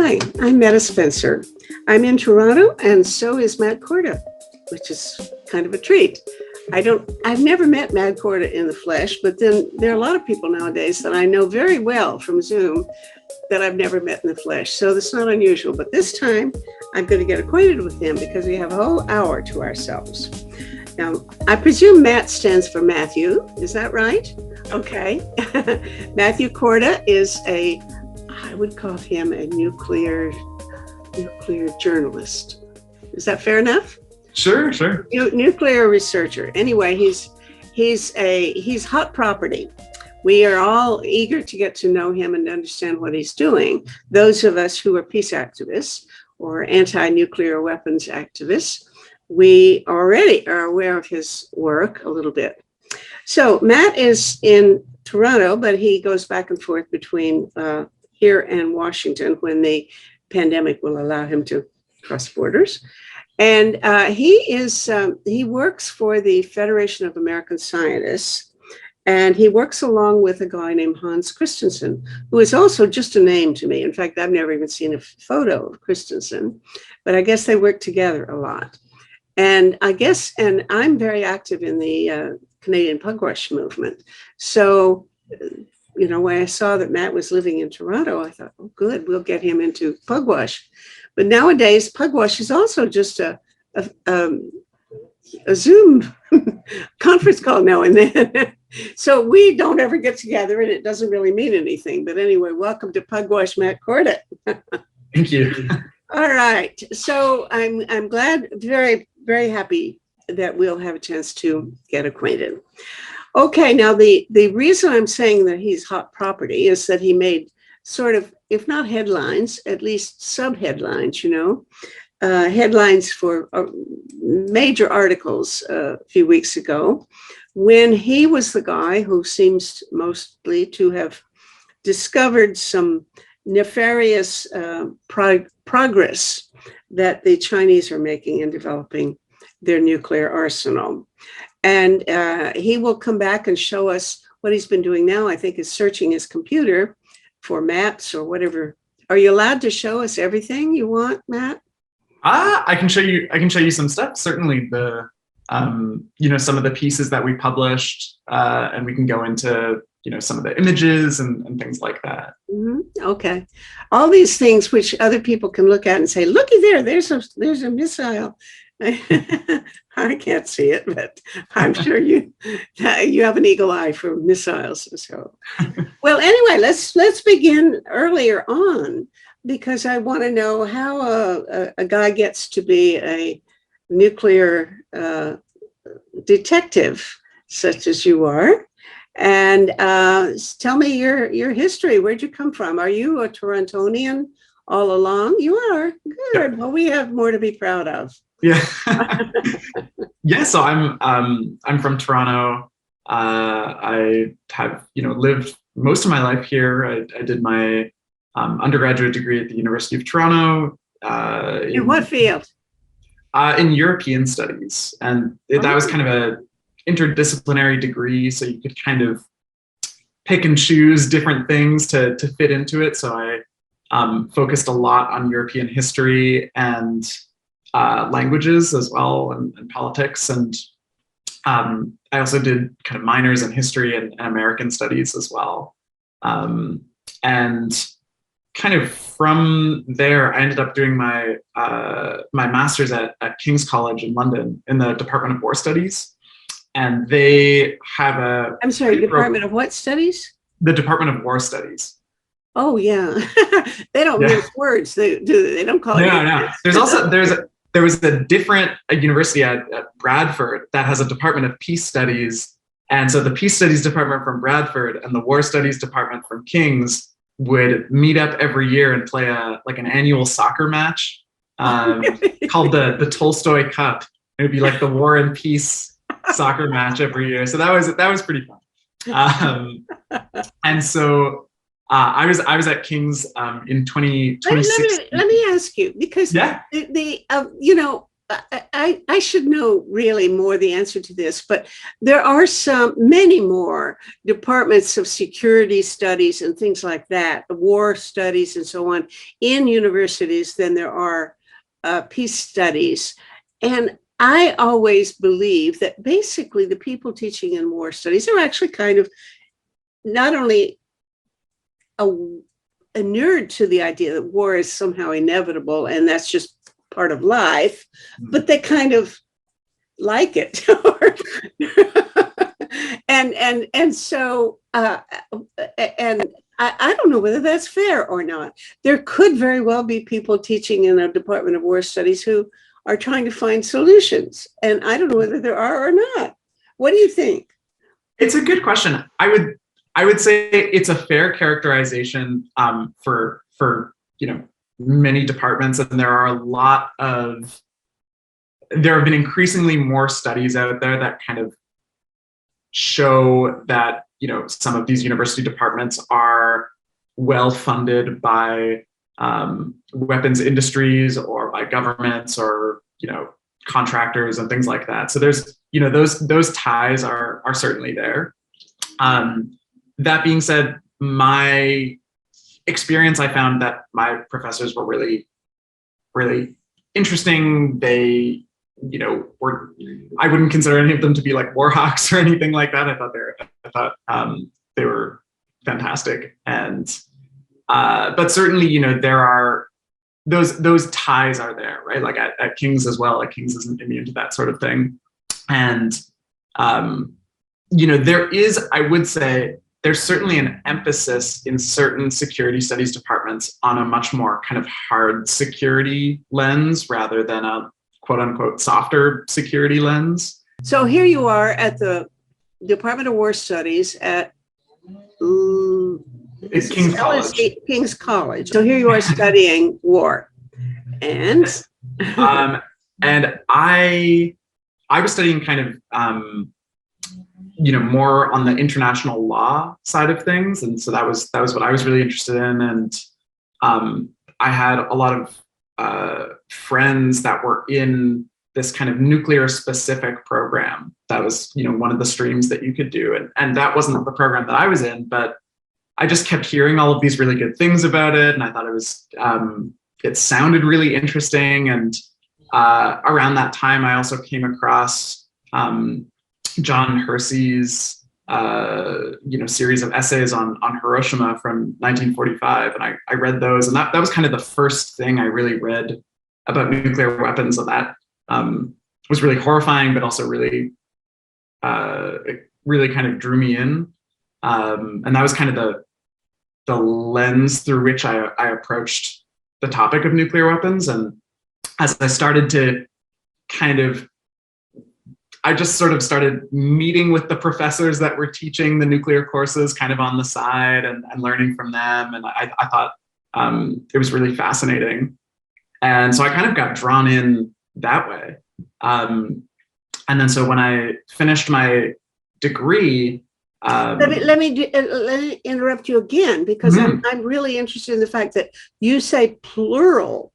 Hi, I'm Metta Spencer. I'm in Toronto, and so is Matt Korda, which is kind of a treat. I've never met Matt Korda in the flesh, but then there are a lot of people nowadays that I know very well from Zoom that I've never met in the flesh. So that's not unusual. But this time I'm going to get acquainted with him because we have a whole hour to ourselves. Now, I presume Matt stands for Matthew. Is that right? Okay. Matthew Korda is I would call him a nuclear journalist. Is that fair enough? Sure. Nuclear researcher. Anyway, he's hot property. We are all eager to get to know him and understand what he's doing. Those of us who are peace activists or anti-nuclear weapons activists, we already are aware of his work a little bit. So Matt is in Toronto, but he goes back and forth between here and Washington when the pandemic will allow him to cross borders. And he works for the Federation of American Scientists, and he works along with a guy named Hans Christensen, who is also just a name to me. In fact, I've never even seen a photo of Christensen, but I guess they work together a lot. And I'm very active in the Canadian Pugwash movement. So, when I saw that Matt was living in Toronto, I thought, oh, good, we'll get him into Pugwash. But nowadays, Pugwash is also just a Zoom conference call now and then. So we don't ever get together, and it doesn't really mean anything. But anyway, welcome to Pugwash, Matt Korda. Thank you. All right. So I'm glad, very, very happy that we'll have a chance to get acquainted. Okay, now the reason I'm saying that he's hot property is that he made sort of, if not headlines, at least sub-headlines, headlines for major articles a few weeks ago, when he was the guy who seems mostly to have discovered some nefarious progress that the Chinese are making in developing their nuclear arsenal. And he will come back and show us what he's been doing now, I think, is searching his computer for maps or whatever. Are you allowed to show us everything you want, Matt? I can show you some stuff. Certainly some of the pieces that we published, and we can go into, some of the images and things like that. Mm-hmm. Okay. All these things which other people can look at and say, looky there, there's a missile. I can't see it, but I'm sure you have an eagle eye for missiles. So, well, anyway, let's begin earlier on, because I want to know how a guy gets to be a nuclear detective, such as you are. And tell me your history. Where'd you come from? Are you a Torontonian all along? You are. Good. Well, we have more to be proud of. Yeah. Yeah. So I'm from Toronto. I have, lived most of my life here. I did my undergraduate degree at the University of Toronto. In what field? In European studies. And that was kind of a interdisciplinary degree. So you could kind of pick and choose different things to fit into it. So I focused a lot on European history and languages as well, and politics. And I also did kind of minors in history and American studies as well. And kind of from there, I ended up doing my master's at King's College in London in the Department of War Studies. And they have a... I'm sorry, Department of what studies? The Department of War Studies. Oh, yeah. They don't use words. They don't call it. No. There was a different university at Bradford that has a Department of Peace Studies. And so the Peace Studies Department from Bradford and the War Studies Department from King's would meet up every year and play an annual soccer match called the Tolstoy Cup. It would be like the War and Peace soccer match every year. So that was pretty fun. And so I was at King's in 2016. Let me ask you, because I should know really more the answer to this, but there are many more departments of security studies and things like that, war studies and so on in universities than there are peace studies. And I always believe that basically the people teaching in war studies are actually kind of not only inured to the idea that war is somehow inevitable and that's just part of life, but they kind of like it. and so and I don't know whether that's fair or not. There could very well be people teaching in a Department of War Studies who are trying to find solutions, and I don't know whether there are or not. What do you think? It's a good question. I would say it's a fair characterization for many departments, and there have been increasingly more studies out there that kind of show that some of these university departments are well funded by weapons industries or by governments or contractors and things like that. So there's those ties are certainly there. That being said, my experience, I found that my professors were really, really interesting. They, I wouldn't consider any of them to be like war hawks or anything like that. I thought they were fantastic. And, but certainly, there are those ties are there, right? Like at King's as well. Like King's isn't immune to that sort of thing. And, there is, I would say, there's certainly an emphasis in certain security studies departments on a much more kind of hard security lens rather than a quote unquote softer security lens. So here you are at the Department of War Studies at King's College. King's College. So here you are studying war. And and I was studying kind of more on the international law side of things, and so that was what I was really interested in. And I had a lot of friends that were in this kind of nuclear specific program. That was one of the streams that you could do, and that wasn't the program that I was in, but I just kept hearing all of these really good things about it, and I thought it sounded really interesting. And around that time, I also came across John Hersey's series of essays on Hiroshima from 1945, and I read those, and that was kind of the first thing I really read about nuclear weapons. And that was really horrifying, but also really it really kind of drew me in, and that was kind of the lens through which I approached the topic of nuclear weapons. And as I started to I just sort of started meeting with the professors that were teaching the nuclear courses kind of on the side and learning from them. And I thought it was really fascinating. And so I kind of got drawn in that way. And then so when I finished my degree, let me interrupt you again, because I'm really interested in the fact that you say plural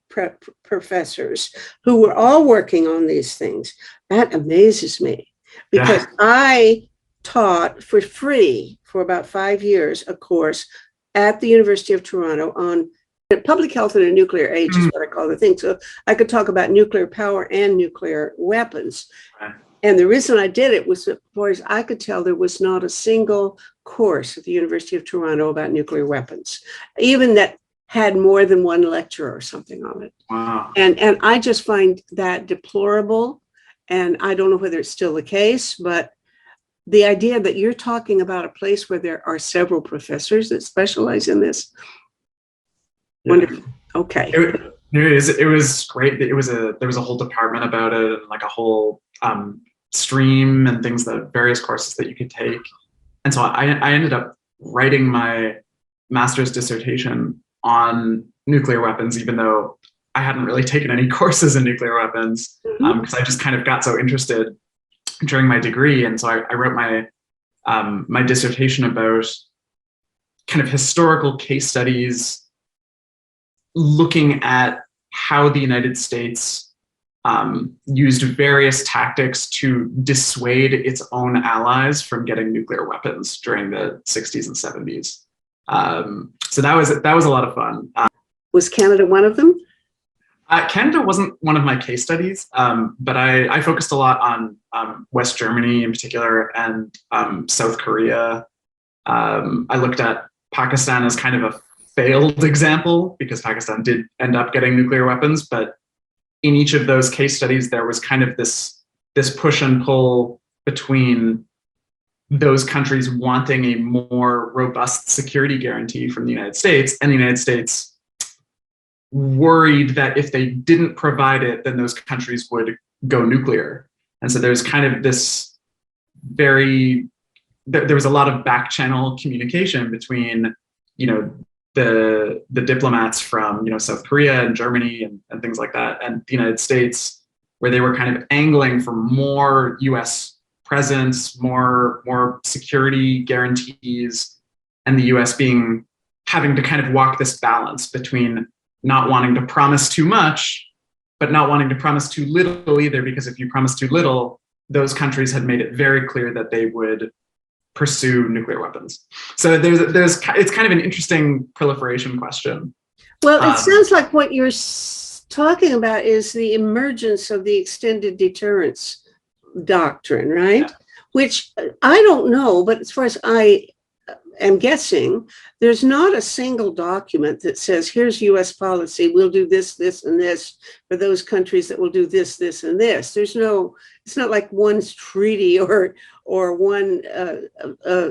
professors who were all working on these things. That amazes me, because I taught for free for about 5 years a course at the University of Toronto on public health in a nuclear age, is what I call the thing. So I could talk about nuclear power and nuclear weapons. And the reason I did it was that, as I could tell, there was not a single course at the University of Toronto about nuclear weapons, even that had more than one lecturer or something on it. Wow. And I just find that deplorable. And I don't know whether it's still the case, but the idea that you're talking about a place where there are several professors that specialize in this. Wonderful. Okay. It was great. There was a whole department about it, and like a whole stream and things, that various courses that you could take. And so I ended up writing my master's dissertation on nuclear weapons, even though I hadn't really taken any courses in nuclear weapons, because I just kind of got so interested during my degree. And so I wrote my dissertation about kind of historical case studies looking at how the United States used various tactics to dissuade its own allies from getting nuclear weapons during the 60s and 70s. So that was a lot of fun. Was Canada one of them? Canada wasn't one of my case studies, but I focused a lot on West Germany in particular and South Korea. I looked at Pakistan as kind of a failed example because Pakistan did end up getting nuclear weapons, but in each of those case studies, there was kind of this push and pull between those countries wanting a more robust security guarantee from the United States, and the United States worried that if they didn't provide it, then those countries would go nuclear. And so there's kind of this there was a lot of back channel communication between, the diplomats from, South Korea and Germany and things like that, and the United States, where they were kind of angling for more US presence, more security guarantees, and the US having to kind of walk this balance between not wanting to promise too much, but not wanting to promise too little either, because if you promise too little, those countries had made it very clear that they would pursue nuclear weapons. So it's kind of an interesting proliferation question. Well, it sounds like what you're talking about is the emergence of the extended deterrence doctrine, right? Yeah. Which I don't know, but as far as I am guessing, there's not a single document that says, here's US policy, we'll do this, this, and this for those countries that will do this, this, and this. It's not like one treaty or one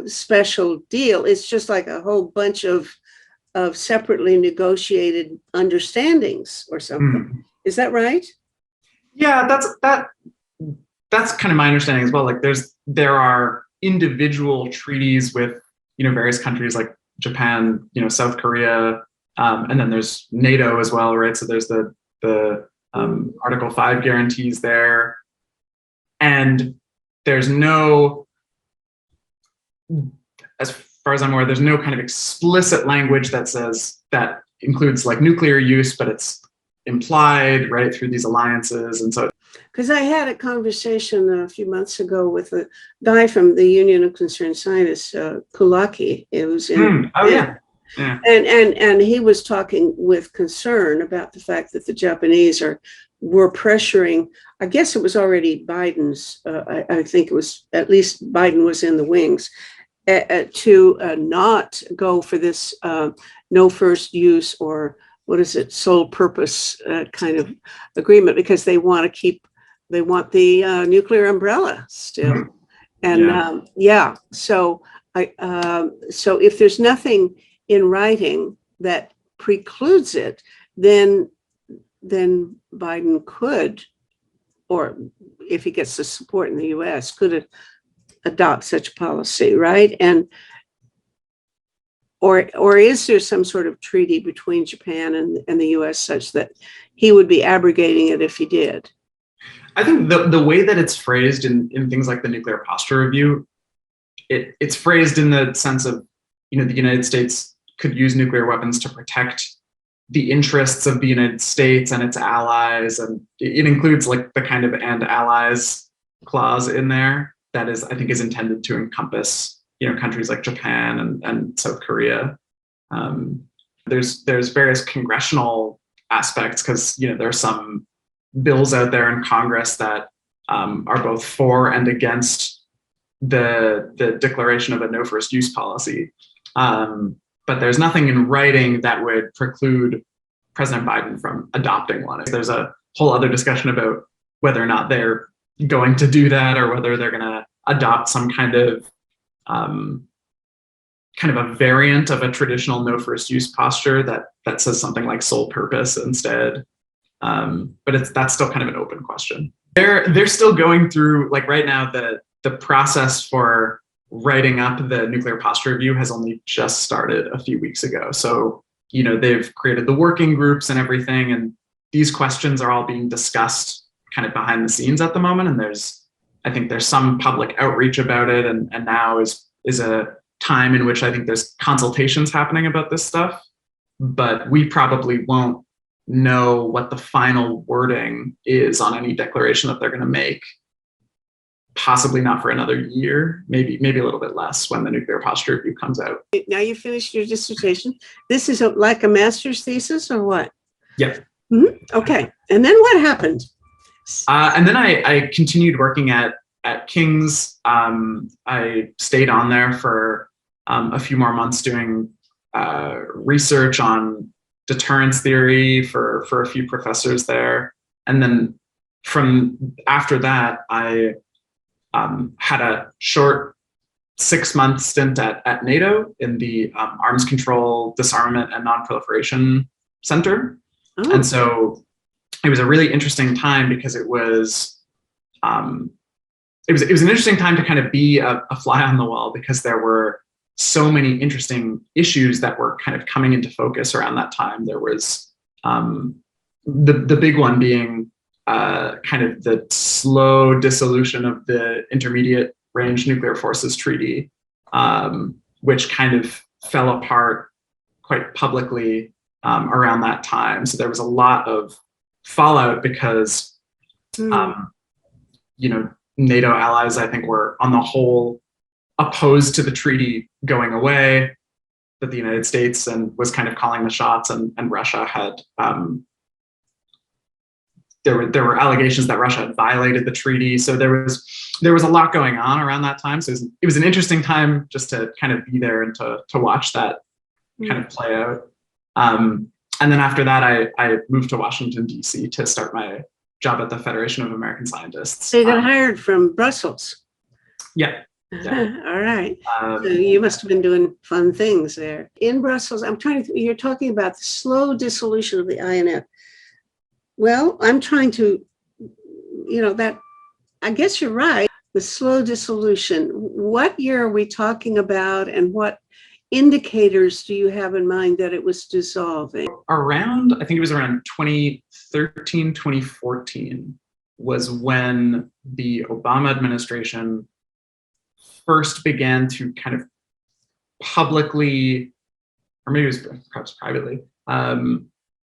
special deal. It's just like a whole bunch of separately negotiated understandings or something. Is that right? Yeah, that's kind of my understanding as well. Like there are individual treaties with various countries like Japan, South Korea, and then there's NATO as well, right? So there's the Article 5 guarantees there, and there's no, as far as I'm aware, there's no kind of explicit language that says that includes like nuclear use, but it's implied, right, through these alliances. And so, because I had a conversation a few months ago with a guy from the Union of Concerned Scientists, Kulaki. It was in yeah. And he was talking with concern about the fact that the Japanese were pressuring. I guess it was already Biden's. I think it was, at least Biden was in the wings to not go for this no first use, or what is it, sole purpose kind of agreement, because they want the nuclear umbrella still. And so if there's nothing in writing that precludes it, then Biden could, or if he gets the support in the US, could adopt such policy, right? And or is there some sort of treaty between Japan and the US such that he would be abrogating it if he did? I think the way that it's phrased in things like the Nuclear Posture Review, it's phrased in the sense of, the United States could use nuclear weapons to protect the interests of the United States and its allies. And it includes like the kind of "and allies" clause in there that is intended to encompass, countries like Japan and South Korea. There's various congressional aspects, because, there are some bills out there in Congress that are both for and against the declaration of a no first use policy. But there's nothing in writing that would preclude President Biden from adopting one. There's a whole other discussion about whether or not they're going to do that, or whether they're going to adopt some kind of a variant of a traditional no first use posture that says something like sole purpose instead. But that's still kind of an open question. They're still going through, like right now, the process for writing up the Nuclear Posture Review has only just started a few weeks ago. So, they've created the working groups and everything, and these questions are all being discussed kind of behind the scenes at the moment. And I think there's some public outreach about it, and now is a time in which I think there's consultations happening about this stuff, but we probably won't know what the final wording is on any declaration that they're going to make. Possibly not for another year, maybe a little bit less when the Nuclear Posture Review comes out. Now you finished your dissertation. This is like a master's thesis or what? Yeah. Mm-hmm. Okay. And then what happened? And then I continued working at King's. I stayed on there for a few more months doing research on deterrence theory for a few professors there. And then from after that, I had a short 6-month stint at NATO in the Arms Control, Disarmament, and Non-Proliferation Center. Oh. And so it was a really interesting time because it was an interesting time to kind of be a fly on the wall, because there were so many interesting issues that were kind of coming into focus around that time. There was the big one being kind of the slow dissolution of the Intermediate Range Nuclear Forces Treaty, which kind of fell apart quite publicly around that time. So there was a lot of fallout because, NATO allies, I think, were on the whole opposed to the treaty going away, but the United States was kind of calling the shots, and Russia had there were allegations that Russia had violated the treaty. So there was a lot going on around that time. So it was an interesting time just to kind of be there and to watch that kind of play out. And then after that, I moved to Washington, D.C. to start my job at the Federation of American Scientists. So you got hired from Brussels. Yeah. All right. So you must have been doing fun things there. In Brussels, you're talking about the slow dissolution of the INF. Well, I'm trying to, I guess you're right. The slow dissolution. What year are we talking about, and what indicators do you have in mind that it was dissolving? I think it was around 2013, 2014 was when the Obama administration first began to kind of publicly, or maybe it was perhaps privately,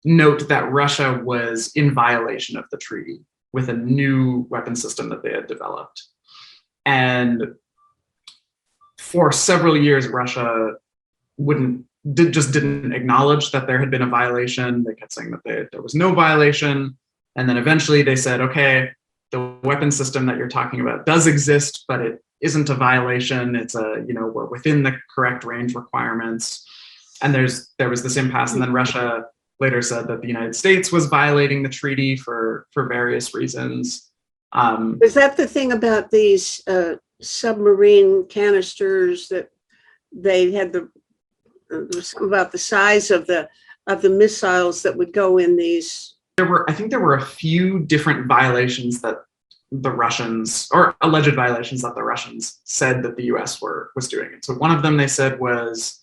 note that Russia was in violation of the treaty with a new weapon system that they had developed. And for several years, Russia didn't acknowledge that there had been a violation. They kept saying that there was no violation. And then eventually they said, okay, the weapon system that you're talking about does exist, but it isn't a violation. It's we're within the correct range requirements. And there was this impasse. And then Russia later said that the United States was violating the treaty for various reasons. Is that the thing about these submarine canisters that they had about the size of the missiles that would go in these? I think there were a few different violations that the Russians, or alleged violations that the Russians said that the US was doing. And so one of them they said was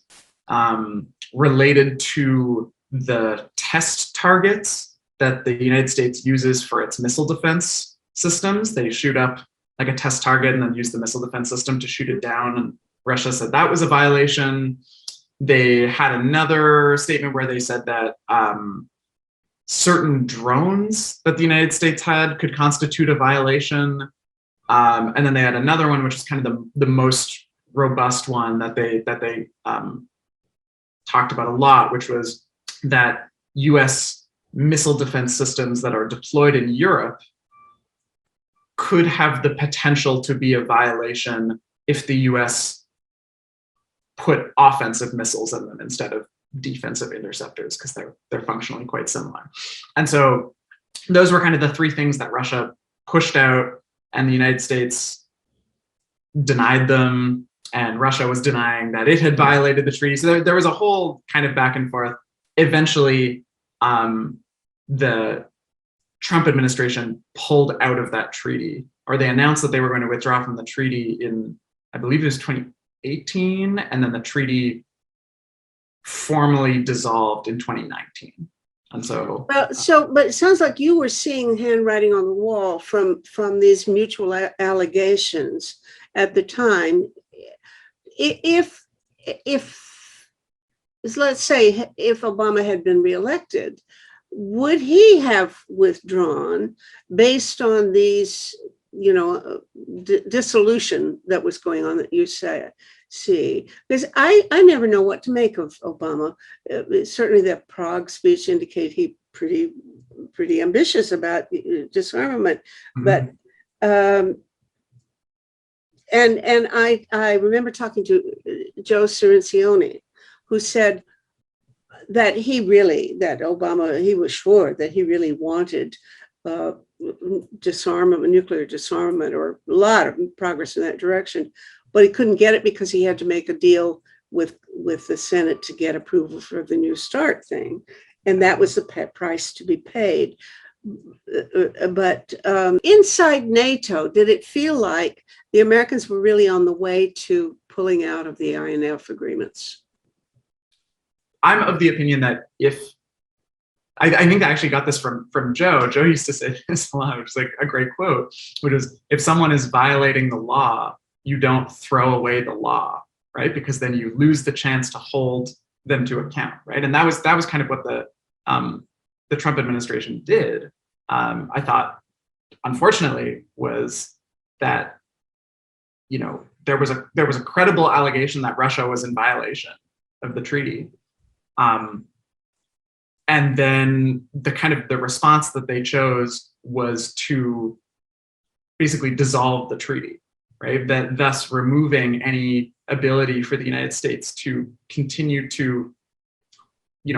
related to the test targets that the United States uses for its missile defense systems. They shoot up like a test target and then use the missile defense system to shoot it down. And Russia said that was a violation. They had another statement where they said that certain drones that the United States had could constitute a violation. And then they had another one, which is kind of the most robust one that they talked about a lot, which was that US missile defense systems that are deployed in Europe could have the potential to be a violation if the US put offensive missiles in them instead of defensive interceptors, because they're functionally quite similar. And so those were kind of the three things that Russia pushed out, and the United States denied them, and Russia was denying that it had violated the treaty. So there was a whole kind of back and forth. Eventually, the Trump administration pulled out of that treaty, or they announced that they were going to withdraw from the treaty in, I believe it was 2018, and then the treaty formally dissolved in 2019. And so, but it sounds like you were seeing handwriting on the wall from these mutual allegations at the time. If let's say if Obama had been reelected, would he have withdrawn based on these, dissolution that was going on that you see? Because I never know what to make of Obama. Certainly that Prague speech indicated he pretty ambitious about disarmament, but and I remember talking to Joe Cirincione, who said that Obama, he was sure that he really wanted disarmament, nuclear disarmament, or a lot of progress in that direction, but he couldn't get it because he had to make a deal with the Senate to get approval for the New START thing, and that was the price to be paid. But inside NATO, did it feel like the Americans were really on the way to pulling out of the INF agreements? I'm of the opinion that I think I actually got this from Joe. Joe used to say this a lot, which is like a great quote, which is, if someone is violating the law, you don't throw away the law, right? Because then you lose the chance to hold them to account, right? And that was kind of what the Trump administration did. I thought, unfortunately, was that there was a credible allegation that Russia was in violation of the treaty. And then the response that they chose was to basically dissolve the treaty, right? Thus removing any ability for the United States to continue to,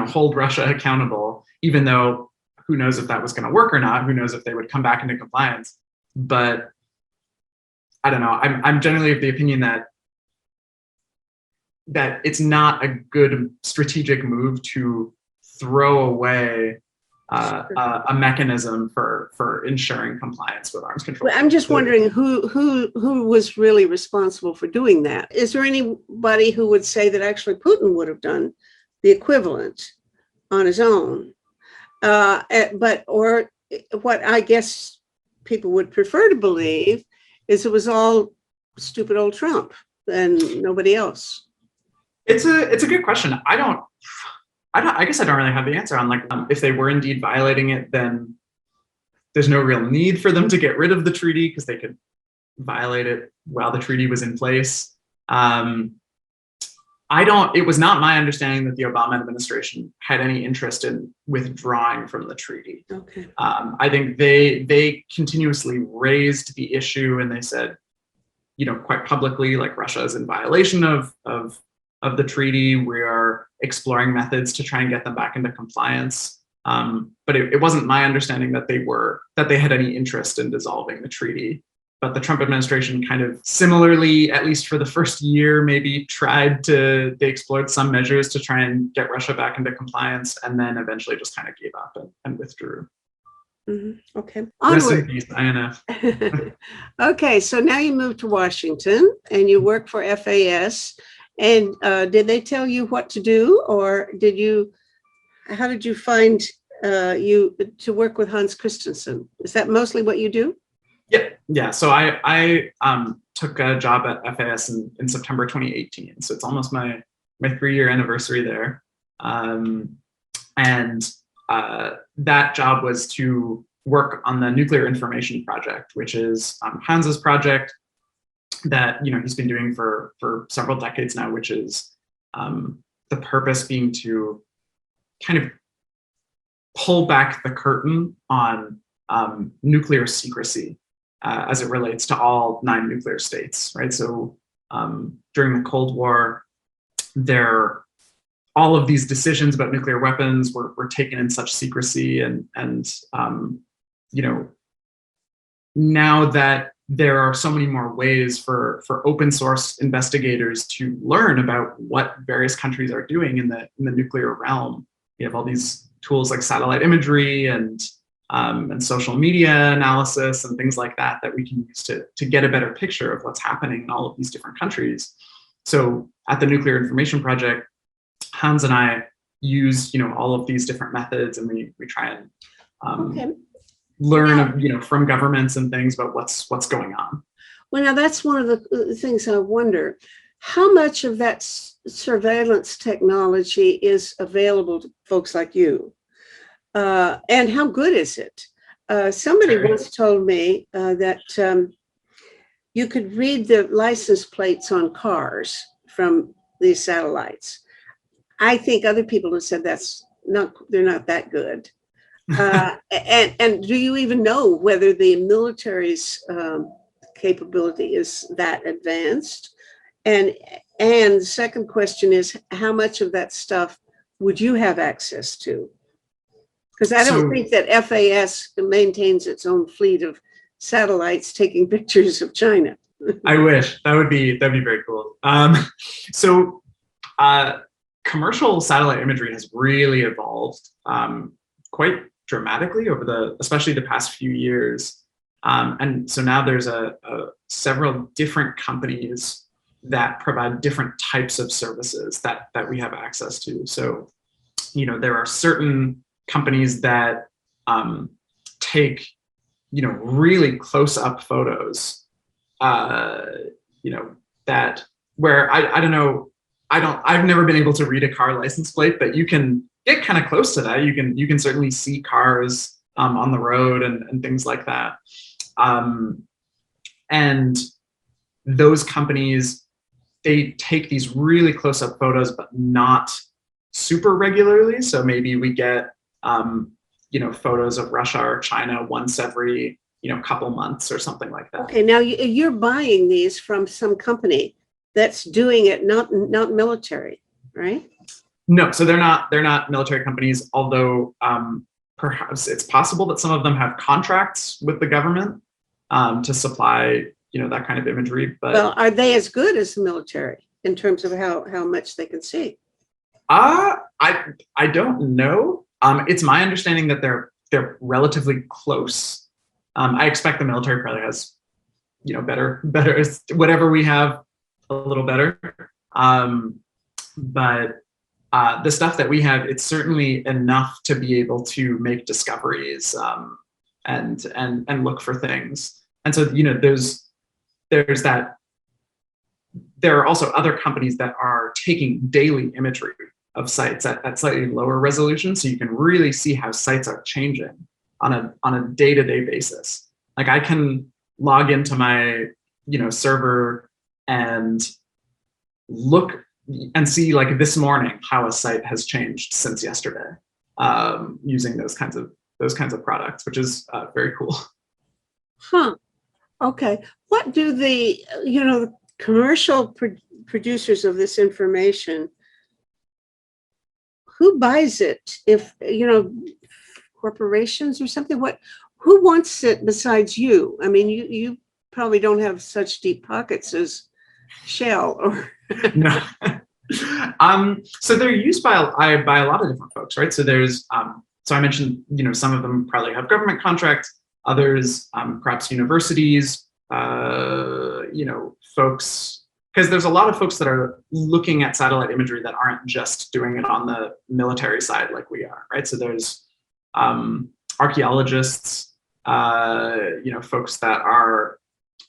hold Russia accountable, even though who knows if that was going to work or not, who knows if they would come back into compliance. But I don't know, I'm generally of the opinion that it's not a good strategic move to throw away a mechanism for ensuring compliance with arms control. I'm just wondering who was really responsible for doing that. Is there anybody who would say that actually Putin would have done the equivalent on his own? Or what I guess people would prefer to believe is it was all stupid old Trump and nobody else. It's a good question. I guess I don't really have the answer on if they were indeed violating it, then there's no real need for them to get rid of the treaty because they could violate it while the treaty was in place. It was not my understanding that the Obama administration had any interest in withdrawing from the treaty. Okay. I think they continuously raised the issue, and they said, quite publicly, like, Russia is in violation of the treaty. We are exploring methods to try and get them back into compliance. But it wasn't my understanding that they had any interest in dissolving the treaty. But the Trump administration kind of similarly, at least for the first year, maybe they explored some measures to try and get Russia back into compliance, and then eventually just kind of gave up and withdrew. Mm-hmm. Okay. Rest in peace, INF. Okay, so now you moved to Washington and you work for FAS. And did they tell you what to do, or how did you find you to work with Hans Christensen? Is that mostly what you do? Yeah. So I took a job at FAS in September 2018. So it's almost my 3-year anniversary there. And that job was to work on the Nuclear Information Project, which is Hans's project that he's been doing for several decades now, which is the purpose being to kind of pull back the curtain on nuclear secrecy as it relates to all 9 nuclear states, right? So during the Cold War, all of these decisions about nuclear weapons were taken in such secrecy, and now that there are so many more ways for open source investigators to learn about what various countries are doing in the nuclear realm. We have all these tools like satellite imagery and social media analysis and things like that we can use to get a better picture of what's happening in all of these different countries. So at the Nuclear Information Project, Hans and I use all of these different methods, and we try and learn from governments and things about what's going on. Well, now that's one of the things I wonder. How much of that surveillance technology is available to folks like you? And how good is it? Somebody once told me that you could read the license plates on cars from these satellites. I think other people have said they're not that good. And do you even know whether the military's capability is that advanced? And the second question is, how much of that stuff would you have access to? Because I don't think that FAS maintains its own fleet of satellites taking pictures of China. I wish. That'd be very cool. Commercial satellite imagery has really evolved quite dramatically over especially the past few years. And so now there's several different companies that provide different types of services that we have access to. So, there are certain companies that take, really close up photos, that where I don't know, I've never been able to read a car license plate, but you can get kind of close to that. You can certainly see cars on the road and things like that. And those companies, they take these really close up photos, but not super regularly. So maybe we get, photos of Russia or China once every, couple months or something like that. Okay, now you're buying these from some company that's doing it, not military, right? No, so they're not military companies, although perhaps it's possible that some of them have contracts with the government to supply, that kind of imagery. But well, are they as good as the military in terms of how much they can see? I don't know. It's my understanding that they're relatively close. I expect the military probably has, better whatever we have, a little better. But the stuff that we have, it's certainly enough to be able to make discoveries and look for things. And so, there's that. There are also other companies that are taking daily imagery of sites at slightly lower resolution, so you can really see how sites are changing on a day-to-day basis. Like I can log into my server and look and see, like, this morning how a site has changed since yesterday, using those kinds of products, which is very cool. Huh. Okay. What do the commercial producers of this information, who buys it? If corporations or something, who wants it besides you? I mean, you probably don't have such deep pockets as Shell or No. So they're used by a lot of different folks, right? So there's so I mentioned, some of them probably have government contracts, others perhaps universities, folks, because there's a lot of folks that are looking at satellite imagery that aren't just doing it on the military side like we are, right? So there's archaeologists, folks that are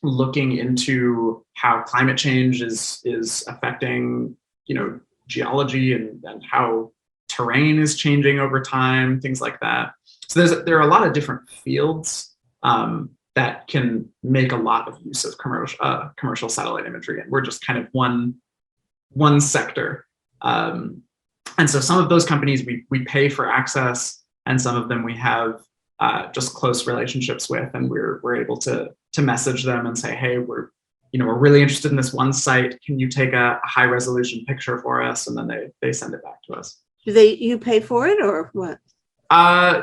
looking into how climate change is affecting, geology and how terrain is changing over time, things like that. So there are a lot of different fields that can make a lot of use of commercial satellite imagery, and we're just kind of one sector. And so some of those companies we pay for access, and some of them we have just close relationships with, and we're able to message them and say, hey, we're really interested in this one site. Can you take a high resolution picture for us? And then they send it back to us. Do you pay for it or what?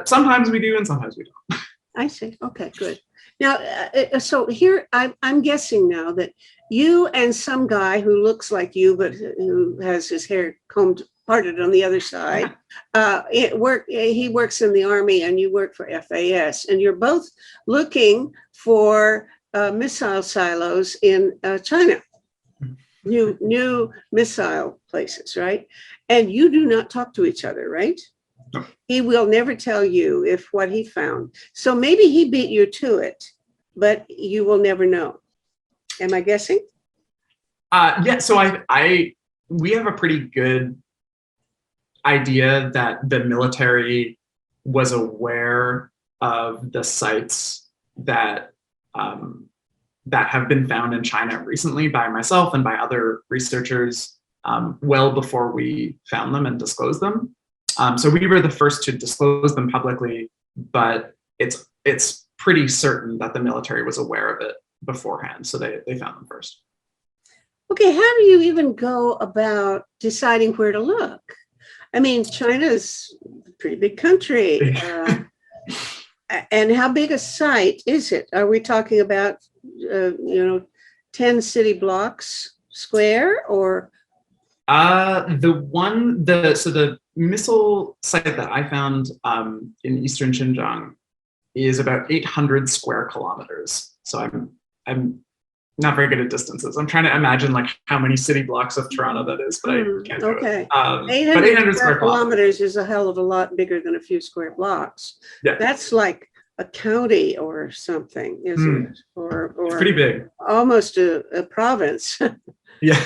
Sometimes we do, and sometimes we don't. I see. Okay, good. Now, so here I'm guessing now that you and some guy who looks like you, but who has his hair parted on the other side, he works in the Army and you work for FAS, and you're both looking for missile silos in China, new missile places, right? And you do not talk to each other, right? No. He will never tell you if what he found. So maybe he beat you to it, but you will never know. Am I guessing? Yeah. So we have a pretty good idea that the military was aware of the sites that that have been found in China recently by myself and by other researchers well before we found them and disclosed them. So we were the first to disclose them publicly, but it's pretty certain that the military was aware of it beforehand, so they found them first. Okay, how do you even go about deciding where to look? I mean, China's a pretty big country. And how big a site is it? Are we talking about, 10 city blocks square, or? The missile site that I found in eastern Xinjiang is about 800 square kilometers. So I'm not very good at distances. I'm trying to imagine like how many city blocks of Toronto that is, but I can't do Okay. it. 800 square kilometers is a hell of a lot bigger than a few square blocks. Yeah. That's like a county or something, isn't it? Or It's pretty big. Almost a province. Yeah.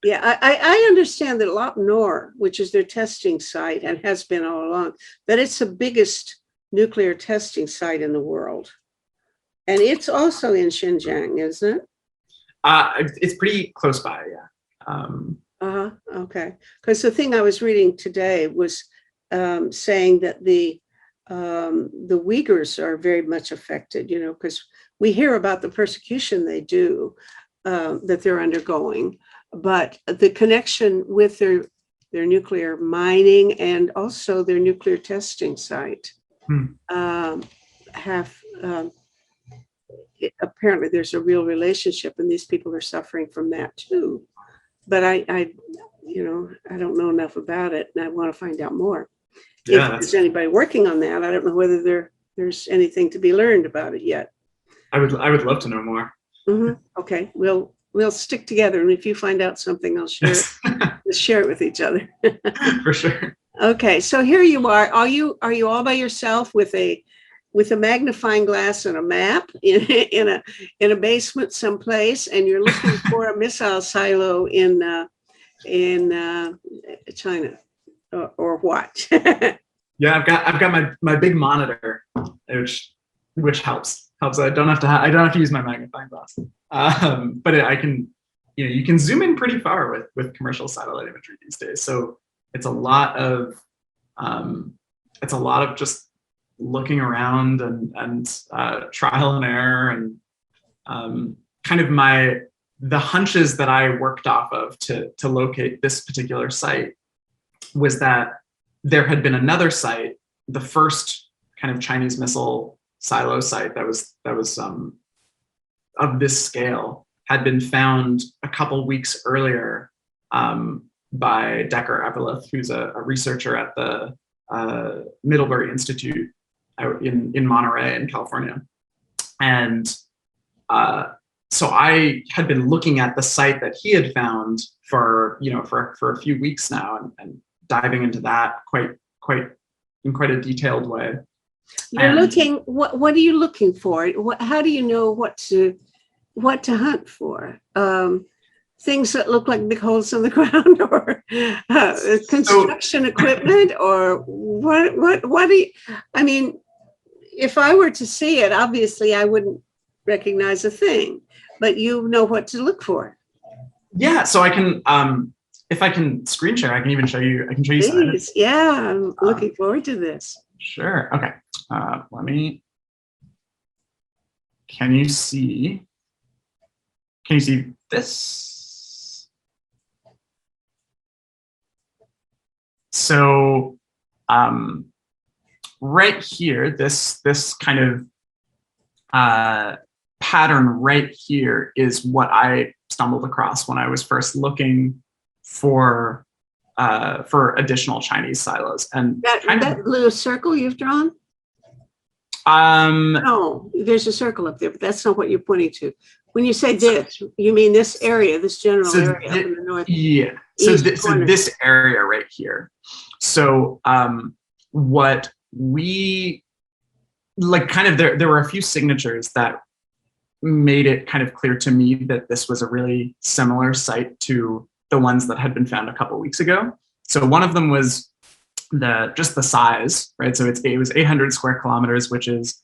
Yeah, I understand that Lop Nor, which is their testing site and has been all along, that it's the biggest nuclear testing site in the world. And it's also in Xinjiang, isn't it? It's pretty close by, yeah. Okay. Because the thing I was reading today was saying that the Uyghurs are very much affected, because we hear about the persecution they do, that they're undergoing, but the connection with their nuclear mining and also their nuclear testing site apparently there's a real relationship, and these people are suffering from that too. But I don't know enough about it, and I want to find out more. Yeah, if there's anybody working on that, I don't know whether there's anything to be learned about it yet. I would love to know more. Okay, we'll stick together, and if you find out something, I'll share it. Let's share it with each other. For sure. Okay, so here you are. Are you all by yourself with a magnifying glass and a map in a basement someplace, and you're looking for a missile silo in China, or what? Yeah, I've got my big monitor, which helps. I don't have to use my magnifying glass. But I can, you can zoom in pretty far with commercial satellite imagery these days. So it's a lot of just looking around and trial and error, and kind of the hunches that I worked off of to locate this particular site was that there had been another site, the first kind of Chinese missile silo site that was of this scale, had been found a couple weeks earlier by Decker Eveleth, who's a researcher at the Middlebury Institute out in Monterey in California. And so I had been looking at the site that he had found for a few weeks now, and diving into that in quite a detailed way. You're looking. What are you looking for? How do you know what to hunt for? Things that look like big holes in the ground, or construction equipment, or what do you? I mean, if I were to see it, obviously I wouldn't recognize a thing, but you know what to look for. Yeah. So I can, if I can screen share, I can even show you. I can show you. Please. Yeah, I'm looking forward to this. Sure. Okay. Can you see this? So, right here, this kind of pattern right here is what I stumbled across when I was first looking for additional Chinese silos. And that little circle you've drawn? No, there's a circle up there, but that's not what you're pointing to. When you say this, you mean this area, this general area up in the north? Yeah. So this area right here. So what we like, kind of there were a few signatures that made it kind of clear to me that this was a really similar site to the ones that had been found a couple weeks ago. So one of them was just the size, right? So it was 800 square kilometers, which is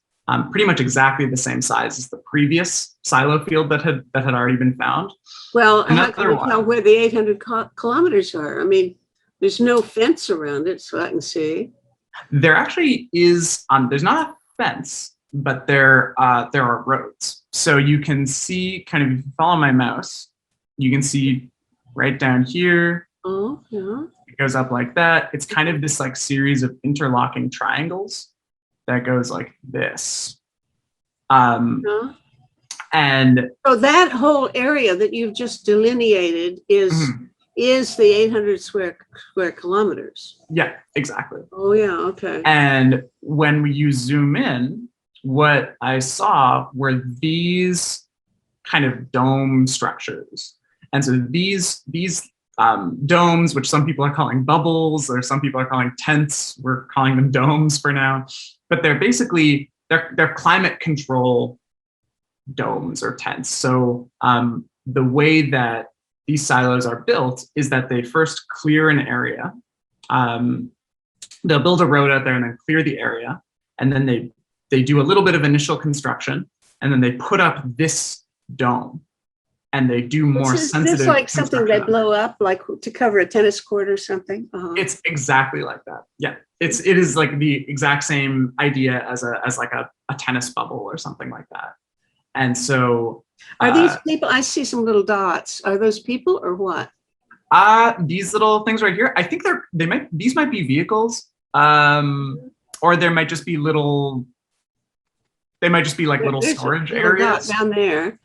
pretty much exactly the same size as the previous silo field that had already been found. Well, how can Another you tell one, where the 800 kilometers are? I mean, there's no fence around it, so I can see. there actually is, there's not a fence, but there are roads. So you can see, kind of, if you follow my mouse, you can see right down here, Oh, yeah. it goes up like that. It's kind of this like series of interlocking triangles that goes like this. Yeah. And So that whole area that you've just delineated is the 800 square kilometers. yeah, exactly. Oh, yeah. Okay. And when you zoom in, what I saw were these kind of dome structures. And so these domes, which some people are calling bubbles, or some people are calling tents, we're calling them domes for now, but they're basically, they're climate control domes or tents. So the way that these silos are built is that they first clear an area. They'll build a road out there and then clear the area. And then they do a little bit of initial construction, and then they put up this dome. And they do more sensitive. This like something they blow up, like to cover a tennis court or something. It's exactly like that. Yeah, it is like the exact same idea as like a tennis bubble or something like that. And so, are these people? I see some little dots. Are those people or what? These little things right here. I think these might be vehicles, or there might just be little. They might just be like little storage areas down there.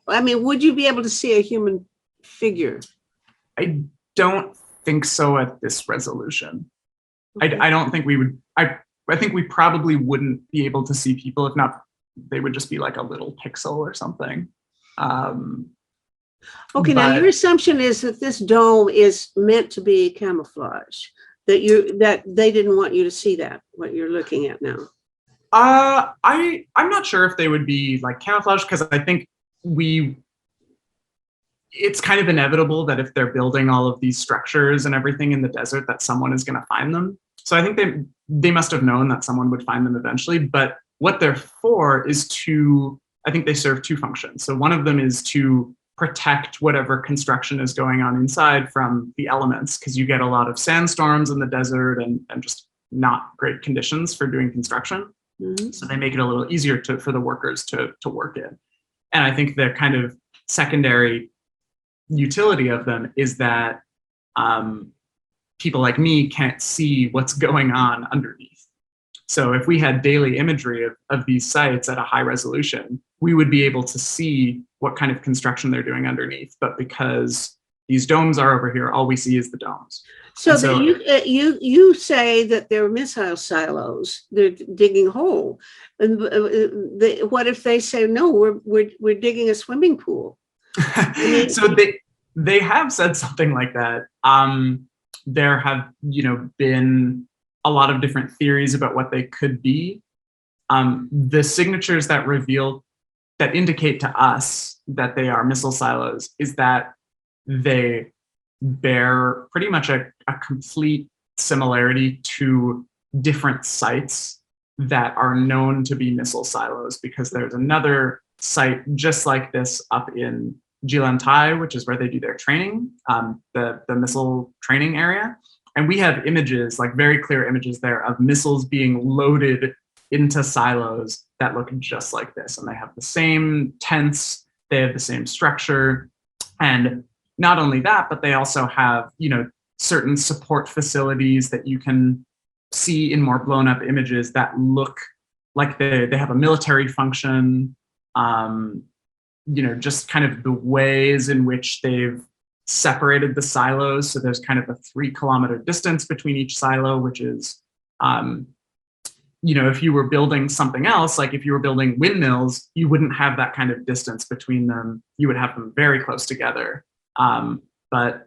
I mean, would you be able to see a human figure? I don't think so at this resolution. Okay. I don't think we would. I think we probably wouldn't be able to see people. If not, they would just be like a little pixel or something. Okay, now your assumption is that this dome is meant to be camouflage. That they didn't want you to see that, what you're looking at now. I'm not sure if they would be like camouflage, because I think it's kind of inevitable that if they're building all of these structures and everything in the desert, that someone is going to find them. So I think they must have known that someone would find them eventually. But what they're for is I think they serve two functions. So one of them is to protect whatever construction is going on inside from the elements, because you get a lot of sandstorms in the desert and just not great conditions for doing construction. Mm-hmm. So they make it a little easier for the workers to work in. And I think the kind of secondary utility of them is that people like me can't see what's going on underneath. So if we had daily imagery of these sites at a high resolution, we would be able to see what kind of construction they're doing underneath. But because these domes are over here, all we see is the domes. So you say that they're missile silos. They're digging a hole, and what if they say no? We're digging a swimming pool. So they have said something like that. There have been a lot of different theories about what they could be. The signatures that indicate to us that they are missile silos is that they bear pretty much a complete similarity to different sites that are known to be missile silos, because there's another site just like this up in Jilantai, which is where they do their training, the missile training area. And we have images, like very clear images there, of missiles being loaded into silos that look just like this. And they have the same tents, they have the same structure. And not only that, but they also have, certain support facilities that you can see in more blown up images that look like they have a military function. Just kind of the ways in which they've separated the silos. So there's kind of a 3-kilometer distance between each silo, which is, if you were building something else, like if you were building windmills, you wouldn't have that kind of distance between them. You would have them very close together. But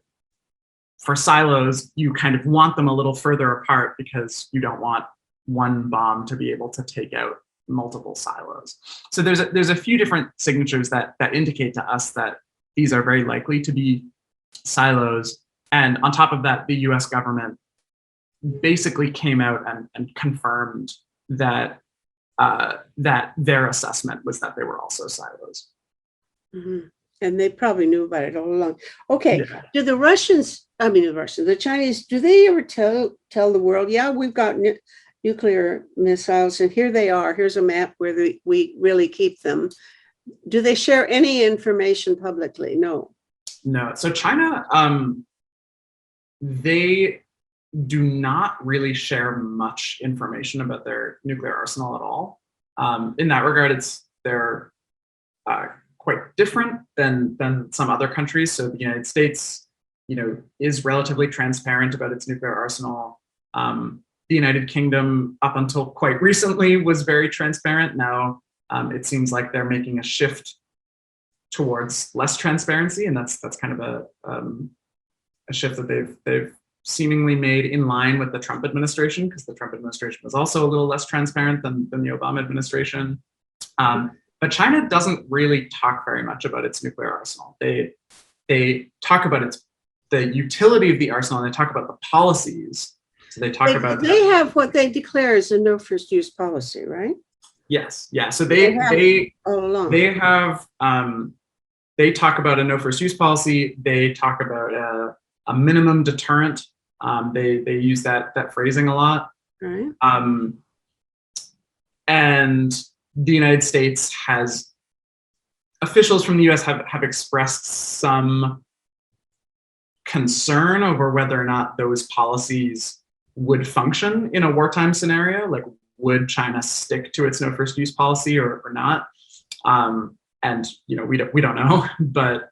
for silos, you kind of want them a little further apart because you don't want one bomb to be able to take out multiple silos. So there's a few different signatures that indicate to us that these are very likely to be silos. And on top of that, the US government basically came out and confirmed that that their assessment was that they were also silos. Mhm. And they probably knew about it all along. Okay. Yeah. Do the Russians, the Chinese, do they ever tell the world, yeah, we've got nuclear missiles and here they are. Here's a map where we really keep them. Do they share any information publicly? No. No. So China, they do not really share much information about their nuclear arsenal at all. In that regard, they're quite different than some other countries. So the United States, is relatively transparent about its nuclear arsenal. The United Kingdom, up until quite recently, was very transparent. Now it seems like they're making a shift towards less transparency, and that's kind of a shift that they've seemingly made in line with the Trump administration, because the Trump administration was also a little less transparent than the Obama administration. But China doesn't really talk very much about its nuclear arsenal. They talk about the utility of the arsenal, and they talk about the policies. So they talk about they have what they declare as a no first use policy, right? Yes, yeah. So They they all along. they talk about a no first use policy. They talk about a minimum deterrent. They use that phrasing a lot. Right. And the United States has, officials from the US have expressed some concern over whether or not those policies would function in a wartime scenario. Like, would China stick to its no first use policy or not? And we don't know, but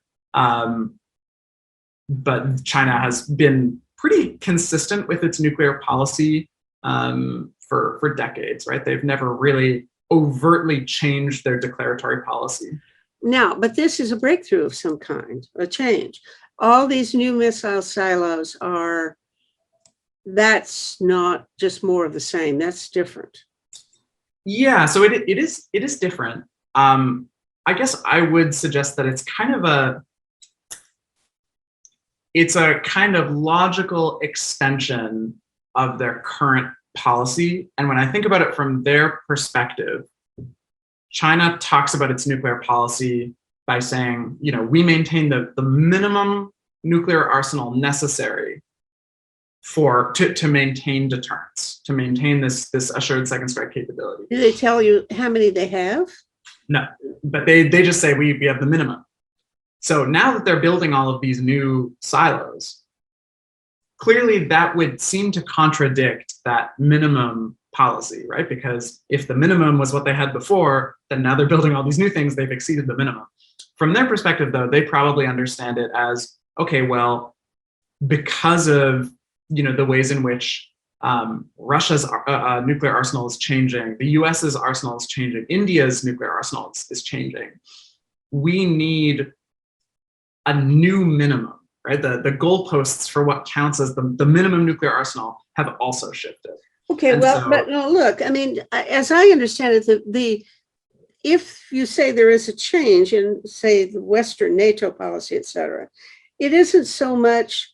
China has been pretty consistent with its nuclear policy for decades, right? They've never really overtly changed their declaratory policy. Now, but this is a breakthrough of some kind, a change. All these new missile silos that's not just more of the same, that's different. Yeah, so it is different. I guess I would suggest that it's a kind of logical extension of their current policy. And when I think about it from their perspective, China talks about its nuclear policy by saying, we maintain the minimum nuclear arsenal necessary to maintain deterrence, to maintain this assured second strike capability. Do they tell you how many they have? No, but they just say we have the minimum. So now that they're building all of these new silos, clearly that would seem to contradict that minimum policy, right? Because if the minimum was what they had before, then now they're building all these new things, they've exceeded the minimum. From their perspective, though, they probably understand it as, okay, well, because of the ways in which Russia's nuclear arsenal is changing, the US's arsenal is changing, India's nuclear arsenal is changing, we need a new minimum, right? The goalposts for what counts as the minimum nuclear arsenal have also shifted. Okay, and but no, look, I mean, as I understand it, if you say there is a change in, say, the Western NATO policy, et cetera, it isn't so much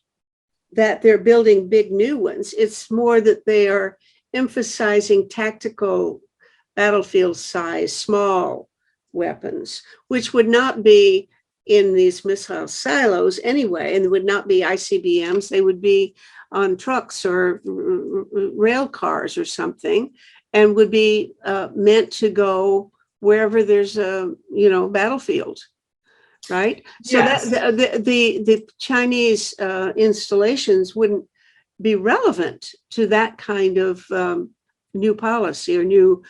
that they're building big new ones. It's more that they are emphasizing tactical battlefield size, small weapons, which would not be in these missile silos anyway, and would not be ICBMs. They would be on trucks or rail cars or something, and would be meant to go wherever there's a battlefield, right? So yes. The Chinese installations wouldn't be relevant to that kind of new policy or new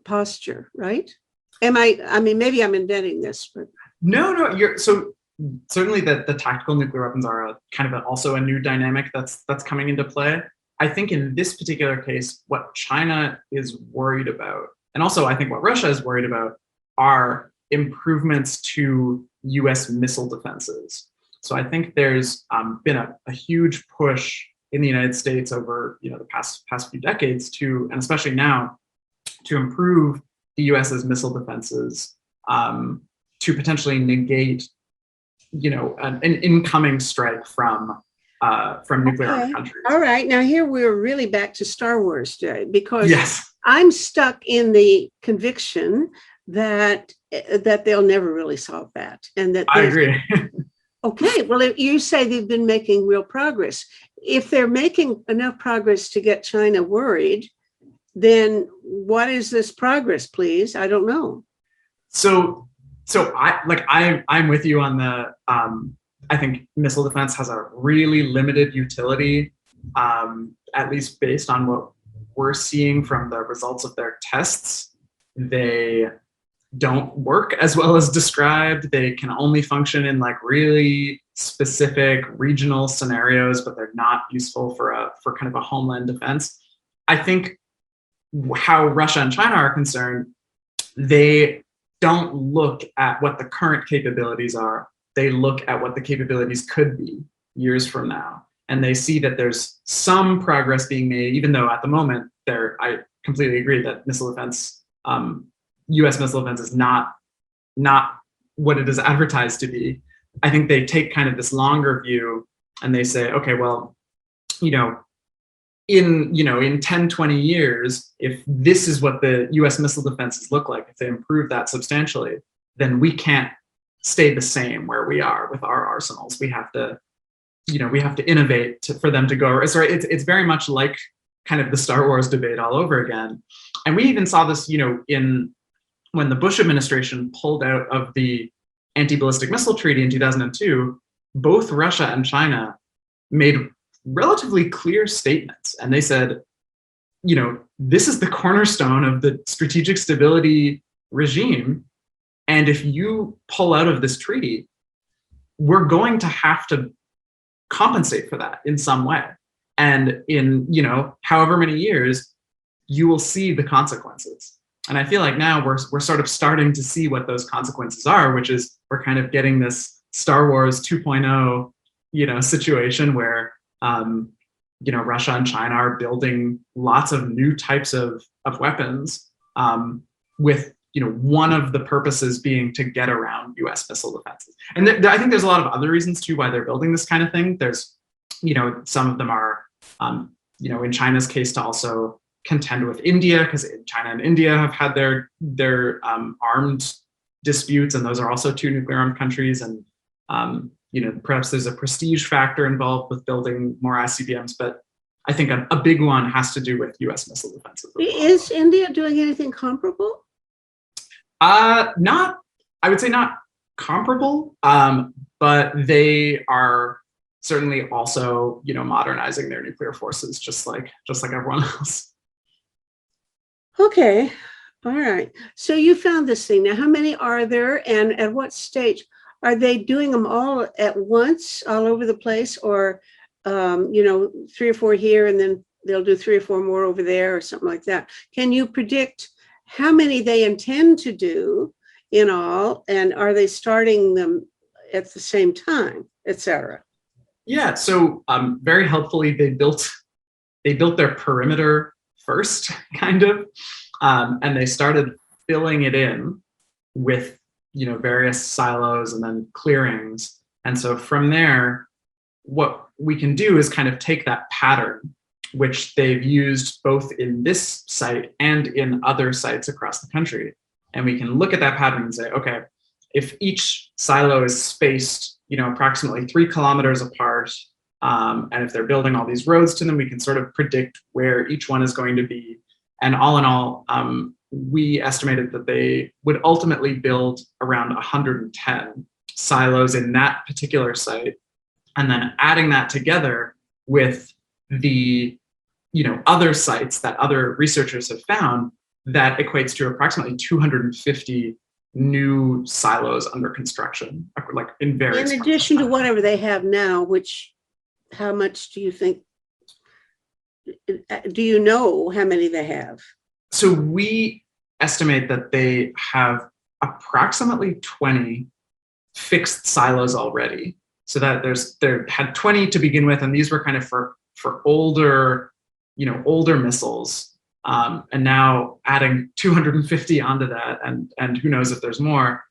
posture, right? I mean, maybe I'm inventing this, but no. So certainly the tactical nuclear weapons are also a new dynamic that's coming into play. I think in this particular case, what China is worried about, and also I think what Russia is worried about, are improvements to US missile defenses. So I think there's been a huge push in the United States over the past few decades and especially now, to improve the US's missile defenses, to potentially negate an incoming strike from from nuclear Okay. armed countries. All right. Now here we're really back to Star Wars Day, because Yes. I'm stuck in the conviction that they'll never really solve that, and that I agree. okay, well, if you say they've been making real progress. If they're making enough progress to get China worried, then what is this progress, please? I don't know. So I'm with you on the I think missile defense has a really limited utility, at least based on what we're seeing from the results of their tests. They don't work as well as described. They can only function in like really specific regional scenarios, but they're not useful for kind of a homeland defense. I think how Russia and China are concerned, they don't look at what the current capabilities are. They look at what the capabilities could be years from now. And they see that there's some progress being made, even though at the moment, I completely agree that missile defense, US missile defense is not what it is advertised to be. I think they take kind of this longer view and they say, okay, well, in 10, 20 years, if this is what the US missile defenses look like, if they improve that substantially, then we can't stay the same where we are with our arsenals. We have to innovate for them to go. Sorry, it's very much like kind of the Star Wars debate all over again. And we even saw this, when the Bush administration pulled out of the anti-ballistic missile treaty in 2002, both Russia and China made relatively clear statements. And they said, this is the cornerstone of the strategic stability regime. And if you pull out of this treaty, we're going to have to compensate for that in some way. And in, however many years, you will see the consequences. And I feel like now we're sort of starting to see what those consequences are, which is we're kind of getting this Star Wars 2.0, situation where, Russia and China are building lots of new types of weapons, with, one of the purposes being to get around US missile defenses. And I think there's a lot of other reasons too why they're building this kind of thing. There's, some of them are, in China's case, to also contend with India, because China and India have had their armed disputes, and those are also two nuclear armed countries. And perhaps there's a prestige factor involved with building more ICBMs, but I think a big one has to do with US missile defenses. Is India doing anything comparable? I would say not comparable, but they are certainly also, modernizing their nuclear forces just like everyone else. Okay. All right. So you found this thing. Now, how many are there, and at what stage? Are they doing them all at once, all over the place, or, 3 or 4 here, and then they'll do 3 or 4 more over there, or something like that? Can you predict how many they intend to do in all, and are they starting them at the same time, et cetera? Yeah. So very helpfully, they built their perimeter first, kind of, and they started filling it in with various silos and then clearings. And so from there, what we can do is kind of take that pattern, which they've used both in this site and in other sites across the country, and we can look at that pattern and say, okay, if each silo is spaced approximately 3 kilometers apart, and if they're building all these roads to them, we can sort of predict where each one is going to be. And all in all, we estimated that they would ultimately build around 110 silos in that particular site. And then adding that together with the other sites that other researchers have found, that equates to approximately 250 new silos under construction, like in various. In addition to whatever they have now, how much do you think? Do you know how many they have? So we estimate that they have approximately 20 fixed silos already. So that there had 20 to begin with, and these were kind of for older missiles. And now adding 250 onto that, and who knows if there's more.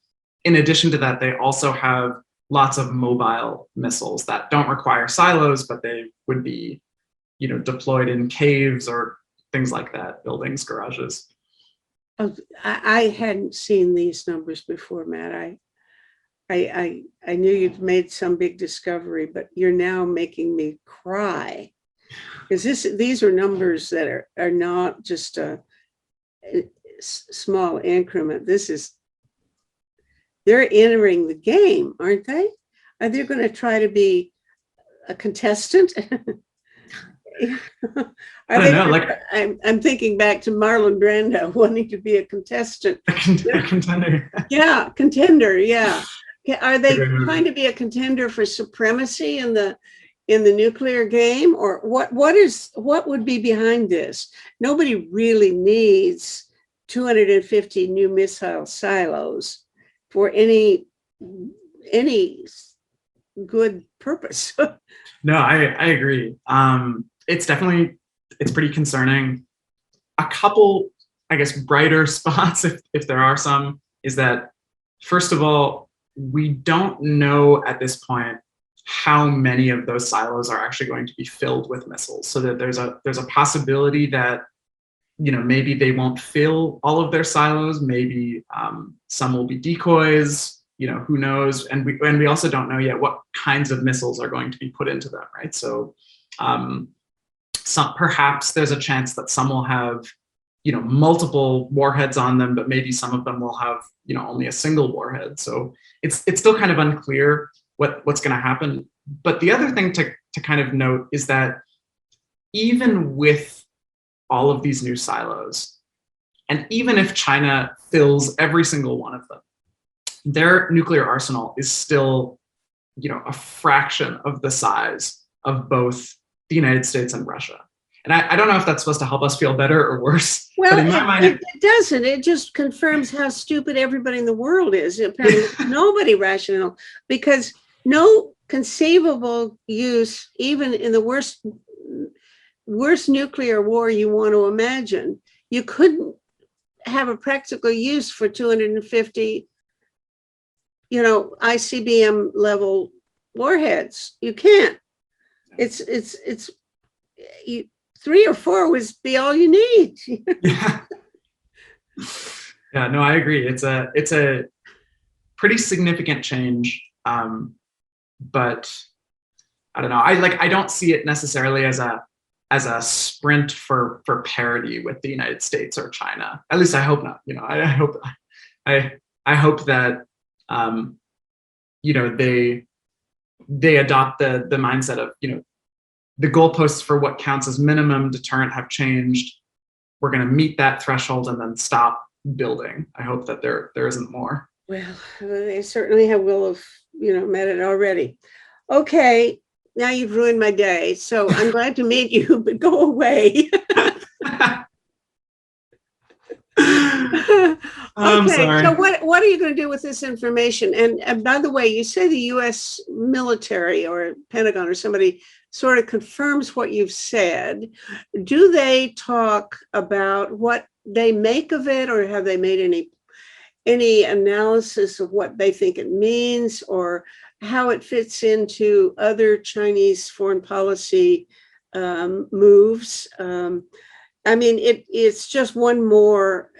In addition to that, they also have lots of mobile missiles that don't require silos, but they would be, deployed in caves or things like that, buildings, garages. Oh, I hadn't seen these numbers before, Matt. I knew you'd made some big discovery, but you're now making me cry, because these are numbers that are not just a small increment. They're entering the game, aren't they? Are they going to try to be a contestant? I don't know. I'm thinking back to Marlon Brando wanting to be a contestant. A contender. Yeah, contender. Yeah. Are they trying to be a contender for supremacy in the nuclear game, or what would be behind this? Nobody really needs 250 new missile silos for any good purpose. No, I agree. It's pretty concerning. A couple, I guess, brighter spots, if there are some, is that, first of all, we don't know at this point how many of those silos are actually going to be filled with missiles. So that there's a possibility that, maybe they won't fill all of their silos. Maybe some will be decoys. Who knows? And we also don't know yet what kinds of missiles are going to be put into them, right? So perhaps there's a chance that some will have, multiple warheads on them, but maybe some of them will have, only a single warhead. So it's still kind of unclear what's going to happen. But the other thing to kind of note is that even with all of these new silos, and even if China fills every single one of them, their nuclear arsenal is still, a fraction of the size of both the United States and Russia. And I don't know if that's supposed to help us feel better or worse. Well, but in my mind, it doesn't. It just confirms how stupid everybody in the world is. Apparently, nobody rational, because no conceivable use, even in the worst nuclear war you want to imagine, you couldn't have a practical use for 250, ICBM level warheads. You can't. It's 3 or 4 would be all you need. Yeah, no, I agree. It's a pretty significant change. But I don't know. I don't see it necessarily as a sprint for parity with the United States or China. At least I hope not. I hope that they adopt the mindset of, the goalposts for what counts as minimum deterrent have changed. We're going to meet that threshold and then stop building. I hope that there isn't more. Well, they certainly will have, met it already. Okay, now you've ruined my day. So I'm glad to meet you, but go away. I'm sorry. So what are you going to do with this information? And by the way, you say the U.S. military or Pentagon or somebody sort of confirms what you've said. Do they talk about what they make of it, or have they made any analysis of what they think it means, or how it fits into other Chinese foreign policy moves? It's just one more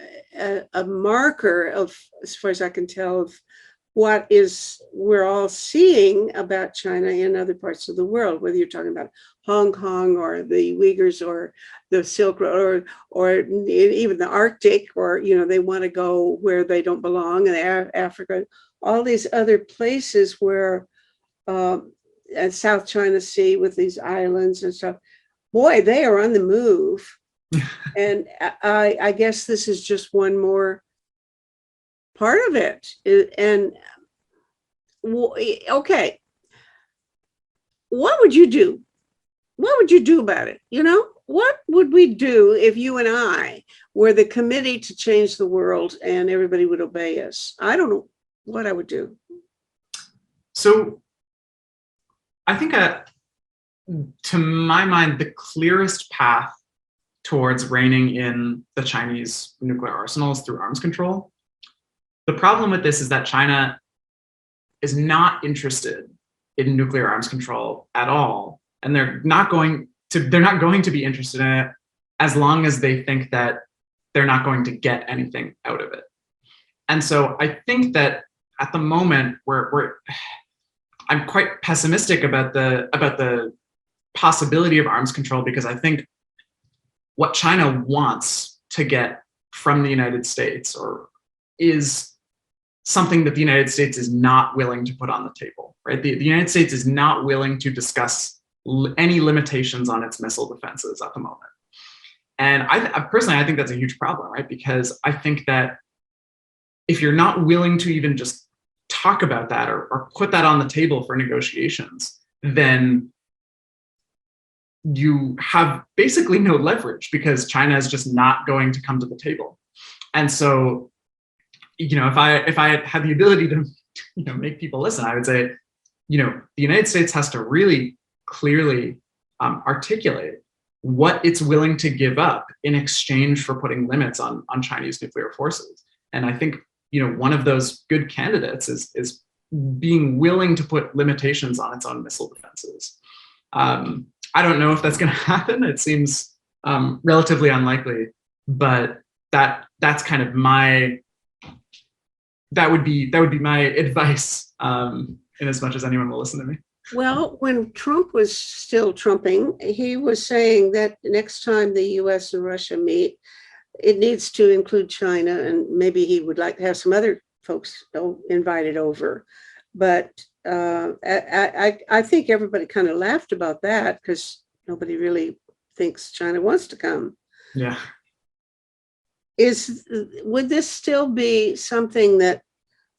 a marker of, as far as I can tell, of what we're all seeing about China in other parts of the world, whether you're talking about Hong Kong or the Uyghurs or the Silk Road or even the Arctic, or, they want to go where they don't belong, in Africa, all these other places where, South China Sea with these islands and stuff. Boy, they are on the move. And I guess this is just one more part of it. And okay, what would you do? What would you do about it? What would we do if you and I were the committee to change the world and everybody would obey us? I don't know what I would do. So I think to my mind, the clearest path towards reining in the Chinese nuclear arsenals through arms control. The problem with this is that China is not interested in nuclear arms control at all, and they're not going to be interested in it as long as they think that they're not going to get anything out of it. And so I think that at the moment I'm quite pessimistic about the possibility of arms control, because I think what China wants to get from the United States is something that the United States is not willing to put on the table, right? The United States is not willing to discuss any limitations on its missile defenses at the moment. And I personally think that's a huge problem, right? Because I think that if you're not willing to even just talk about that or put that on the table for negotiations, then you have basically no leverage, because China is just not going to come to the table. And so, if I had the ability to, make people listen, I would say, the United States has to really clearly articulate what it's willing to give up in exchange for putting limits on Chinese nuclear forces. And I think, one of those good candidates is being willing to put limitations on its own missile defenses. I don't know if that's going to happen. It seems relatively unlikely, but that's kind of that would be my advice, in as much as anyone will listen to me. Well, when Trump was still trumping, he was saying that next time the US and Russia meet, it needs to include China, and maybe he would like to have some other folks invited over. But I think everybody kind of laughed about that, because nobody really thinks China wants to come. Yeah. Would this still be something that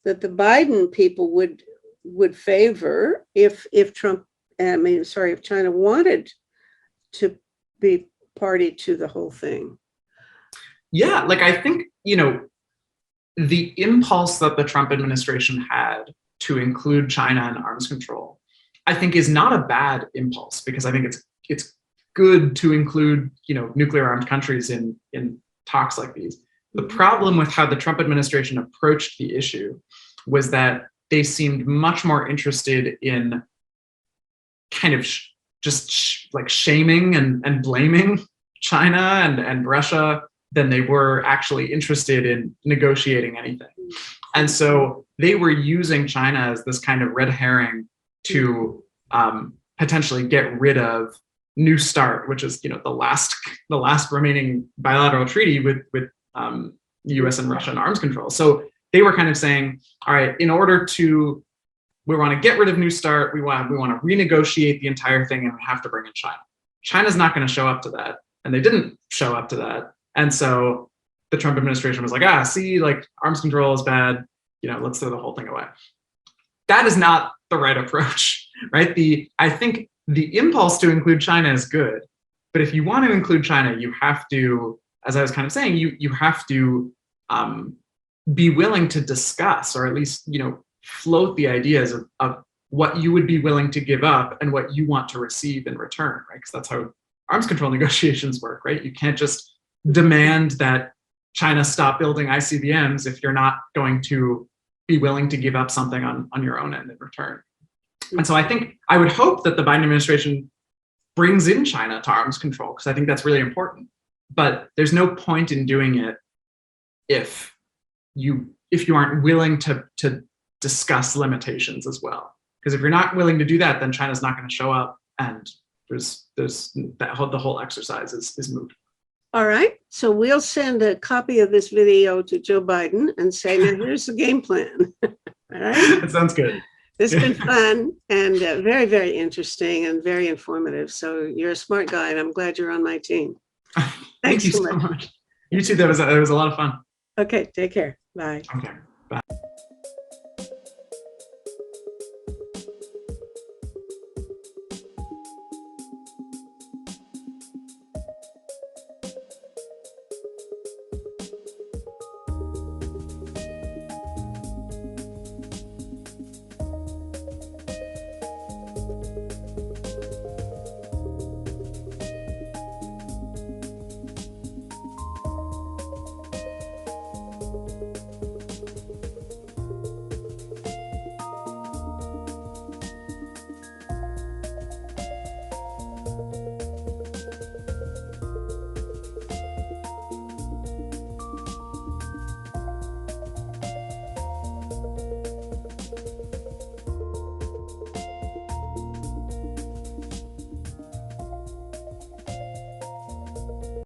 the Biden people would favor if China wanted to be party to the whole thing? Yeah, I think, the impulse that the Trump administration had to include China in arms control, I think is not a bad impulse, because I think it's good to include, nuclear armed countries in talks like these. The problem with how the Trump administration approached the issue was that they seemed much more interested in kind of shaming and blaming China and Russia than they were actually interested in negotiating anything. And so they were using China as this kind of red herring to potentially get rid of New START, which is the last remaining bilateral treaty with U.S. and Russia on arms control. So they were kind of saying, all right, we want to get rid of New START, we want to renegotiate the entire thing, and we have to bring in China. China's not going to show up to that, and they didn't show up to that. And so the Trump administration was like, arms control is bad, let's throw the whole thing away. That is not the right approach, right? I think the impulse to include China is good, but if you want to include China, you have to, as I was kind of saying, you have to be willing to discuss, or at least, float the ideas of what you would be willing to give up and what you want to receive in return, right? Because that's how arms control negotiations work, right? You can't just demand that China stop building ICBMs if you're not going to be willing to give up something on your own end in return. And so I would hope that the Biden administration brings in China to arms control, because I think that's really important. But there's no point in doing it if you aren't willing to discuss limitations as well. Because if you're not willing to do that, then China's not going to show up, and the whole exercise is moot. All right. So we'll send a copy of this video to Joe Biden and say, now here's the game plan. All right. That sounds good. This has been fun and very, very interesting and very informative. So you're a smart guy, and I'm glad you're on my team. Thank you so much. You too. That was a lot of fun. Okay. Take care. Bye. Okay.